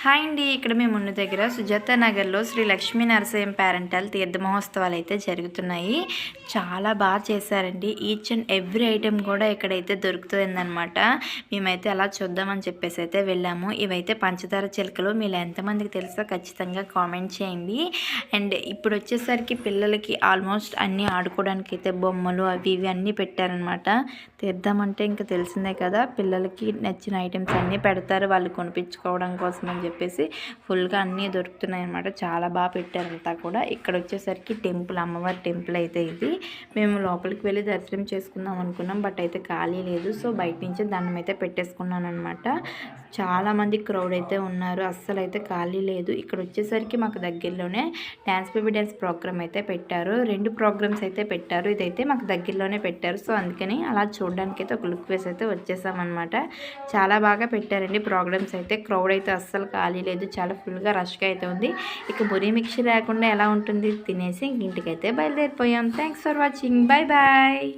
Hi అండి. ఇక్కడ మేము ఉన్న దగ్గర సుజాత నగర్లో శ్రీ లక్ష్మీ నరసింహ పేరెంటల్ తీర్థ మహోత్సవాలు అయితే జరుగుతున్నాయి. చాలా బాగా చేశారండి. ఈచ్ అండ్ ఎవ్రీ ఐటెం కూడా ఇక్కడైతే దొరుకుతుందన్నమాట. మేమైతే అలా చూద్దామని చెప్పేసి అయితే వెళ్ళాము. ఇవైతే పంచదార చిలకలు. మీరు ఎంతమందికి తెలుసో ఖచ్చితంగా కామెంట్ చేయండి. అండ్ ఇప్పుడు వచ్చేసరికి పిల్లలకి ఆల్మోస్ట్ అన్నీ ఆడుకోవడానికి అయితే బొమ్మలు అవి ఇవి అన్నీ పెట్టారనమాట. తీర్థం అంటే ఇంకా తెలిసిందే కదా, పిల్లలకి నచ్చిన ఐటమ్స్ అన్నీ పెడతారు వాళ్ళు కొనిపించుకోవడం కోసం అని చెప్పేసి ఫుల్గా అన్నీ దొరుకుతున్నాయి అనమాట. చాలా బాగా పెట్టారంతా కూడా. ఇక్కడ వచ్చేసరికి టెంపుల్, అమ్మవారి టెంపుల్ అయితే ఇది. మేము లోపలికి వెళ్ళి దర్శనం చేసుకుందాం అనుకున్నాం, బట్ అయితే ఖాళీ లేదు. సో బయట నుంచి దండం అయితే పెట్టేసుకున్నాను అనమాట. చాలామంది క్రౌడ్ అయితే ఉన్నారు, అస్సలు అయితే ఖాళీ లేదు. ఇక్కడ వచ్చేసరికి మాకు దగ్గరలోనే డ్యాన్స్ బేబీ డ్యాన్స్ ప్రోగ్రామ్ అయితే పెట్టారు. 2 ప్రోగ్రామ్స్ అయితే పెట్టారు. ఇదైతే మాకు దగ్గరలోనే పెట్టారు. సో అందుకని అలా చూడడానికి అయితే ఒక లుక్ వేసి అయితే వచ్చేసామన్నమాట. చాలా బాగా పెట్టారండి ప్రోగ్రామ్స్ అయితే. క్రౌడ్ అయితే అస్సలు ఖాళీ లేదు, చాలా ఫుల్గా రష్గా అయితే ఉంది. ఇక మురి మిక్చర్ లేకుండా ఎలా ఉంటుంది, తినేసి ఇంటికైతే బయలుదేరిపోయాం. Thanks for watching. Bye bye.